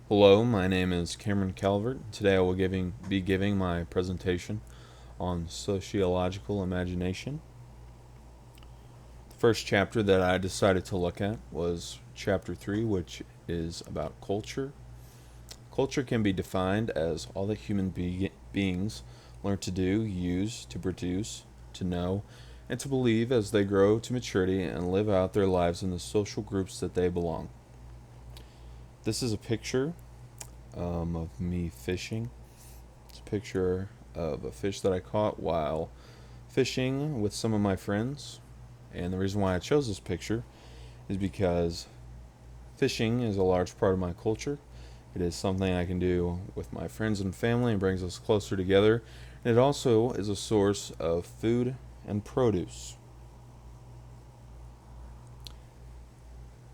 Hello, my name is Cameron Calvert. Today I will be giving my presentation on sociological imagination. The first chapter that I decided to look at was chapter 3, which is about culture. Culture can be defined as all that beings learn to do, use, to produce, to know, and to believe as they grow to maturity and live out their lives in the social groups that they belong. This is a picture of me fishing. It's a picture of a fish that I caught while fishing with some of my friends. And the reason why I chose this picture is because fishing is a large part of my culture. It is something I can do with my friends and family and brings us closer together. And it also is a source of food and produce.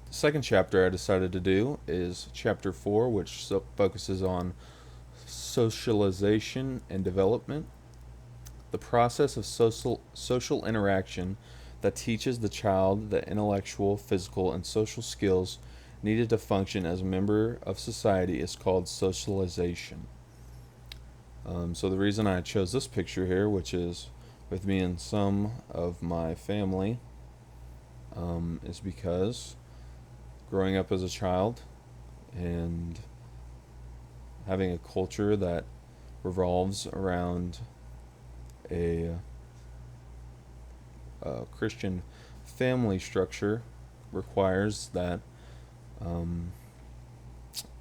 The second chapter I decided to do is chapter 4, which focuses on socialization and development, the process of social interaction that teaches the child the intellectual, physical, and social skills needed to function as a member of society is called socialization. So the reason I chose this picture here, which is with me and some of my family, is because growing up as a child and having a culture that revolves around a Christian family structure requires that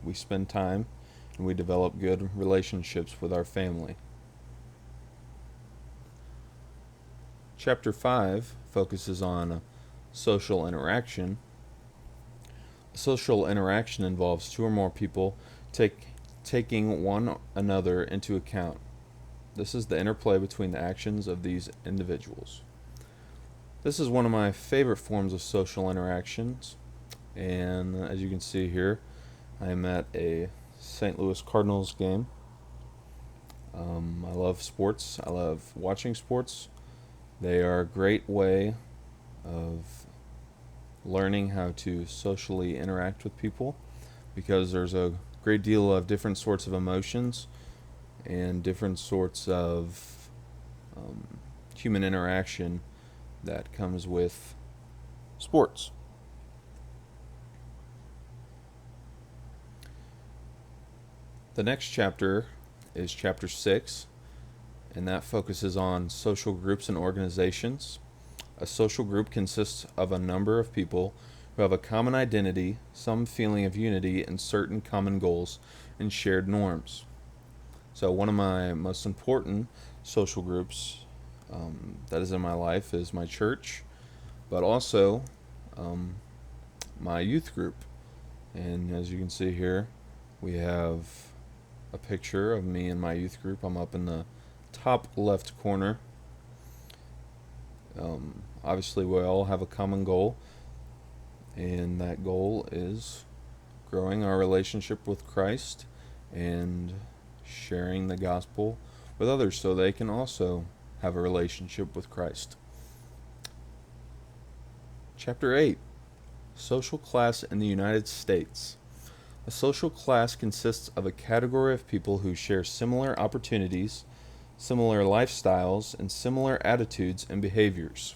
we spend time and we develop good relationships with our family. Chapter 5 focuses on social interaction. Social interaction involves two or more people taking one another into account. This is the interplay between the actions of these individuals. This is one of my favorite forms of social interactions, and as you can see here, I am at a St. Louis Cardinals game. I love sports. I love watching sports. They are a great way of learning how to socially interact with people because there's a great deal of different sorts of emotions and different sorts of human interaction that comes with sports. The next chapter is chapter 6, and that focuses on social groups and organizations. A social group consists of a number of people who have a common identity, some feeling of unity, and certain common goals and shared norms. So one of my most important social groups that is in my life is my church, but also my youth group. And as you can see here, we have a picture of me and my youth group. I'm up in the top left corner. Obviously, we all have a common goal, and that goal is growing our relationship with Christ and sharing the gospel with others so they can also have a relationship with Christ. Chapter 8, Social Class in the United States. A social class consists of a category of people who share similar opportunities, similar lifestyles, and similar attitudes and behaviors.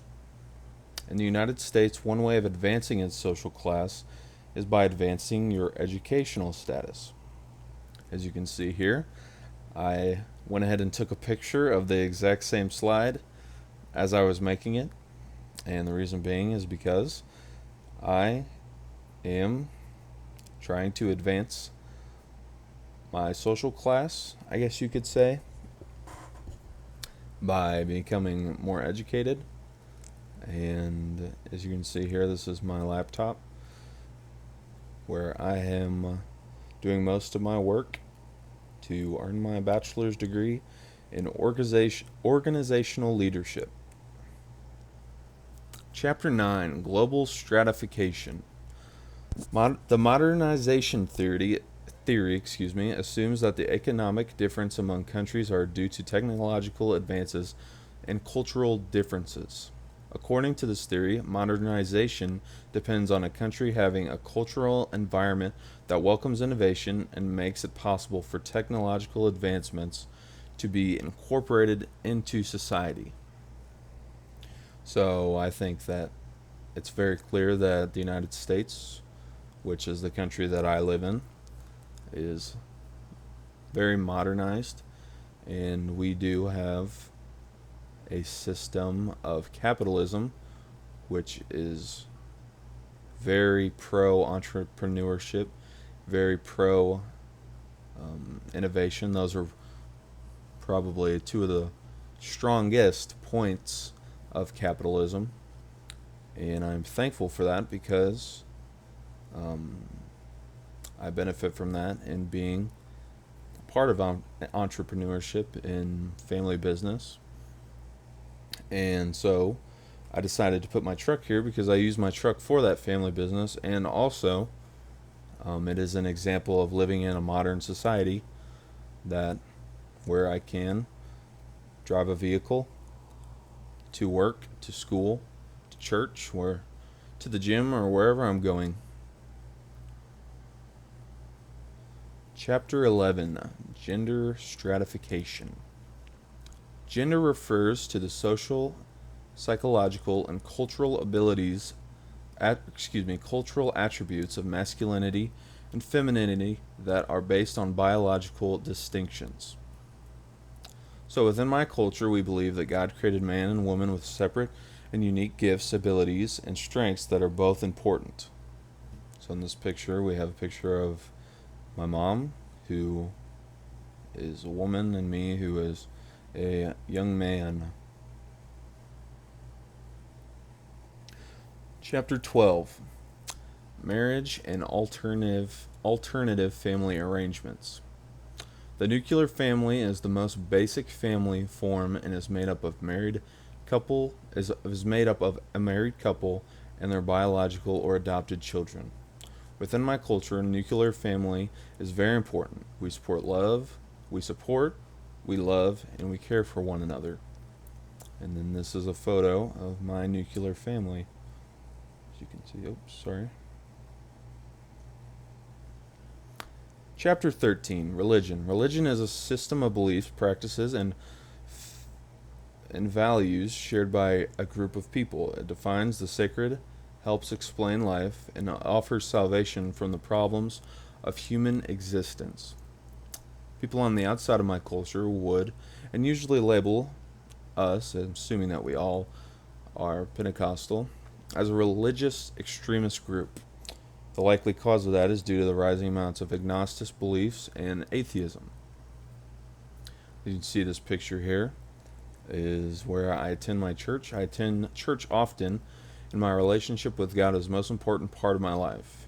In the United States, one way of advancing its social class is by advancing your educational status. As you can see here, I went ahead and took a picture of the exact same slide as I was making it, and the reason being is because I am trying to advance my social class, I guess you could say, by becoming more educated. And as you can see here, this is my laptop where I am doing most of my work to earn my bachelor's degree in organizational leadership. Chapter 9, Global Stratification. The modernization theory assumes that the economic difference among countries are due to technological advances and cultural differences. According to this theory, modernization depends on a country having a cultural environment that welcomes innovation and makes it possible for technological advancements to be incorporated into society. So I think that it's very clear that the United States, which is the country that I live in, is very modernized, and we do have a system of capitalism which is very pro entrepreneurship, very pro innovation. Those are probably two of the strongest points of capitalism, and I'm thankful for that because um, I benefit from that in being part of entrepreneurship in family business. And so I decided to put my truck here because I use my truck for that family business, and also it is an example of living in a modern society that where I can drive a vehicle to work, to school, to church, or to the gym, or wherever I'm going. Chapter 11, Gender Stratification. Gender refers to the social, psychological, and cultural cultural attributes of masculinity and femininity that are based on biological distinctions. So within my culture, we believe that God created man and woman with separate and unique gifts, abilities, and strengths that are both important. So in this picture, we have a picture of my mom, who is a woman, and me, who is a young man. Chapter 12, Marriage and Alternative Family Arrangements. The nuclear family is the most basic family form and is made up of a married couple and their biological or adopted children. Within my culture, nuclear family is very important. We love, and we care for one another. And then this is a photo of my nuclear family. As you can see, sorry. Chapter 13, Religion. Religion is a system of beliefs, practices, and values shared by a group of people. It defines the sacred, helps explain life, and offers salvation from the problems of human existence. People on the outside of my culture would, and usually label us, assuming that we all are Pentecostal, as a religious extremist group. The likely cause of that is due to the rising amounts of agnostic beliefs and atheism. You can see this picture here is where I attend my church. I attend church often, and my relationship with God is the most important part of my life.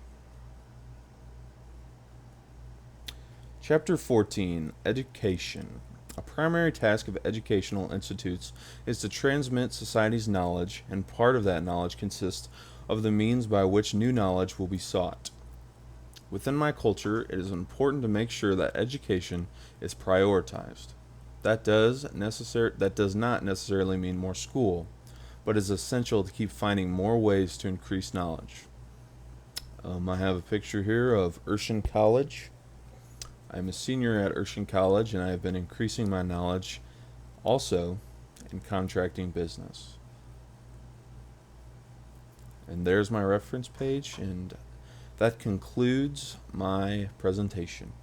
Chapter 14, Education. A primary task of educational institutes is to transmit society's knowledge, and part of that knowledge consists of the means by which new knowledge will be sought. Within my culture, it is important to make sure that education is prioritized. That does not necessarily mean more school, but is essential to keep finding more ways to increase knowledge. I have a picture here of Urshan College. I'm a senior at Urshan College, and I have been increasing my knowledge also in contracting business. And there's my reference page, and that concludes my presentation.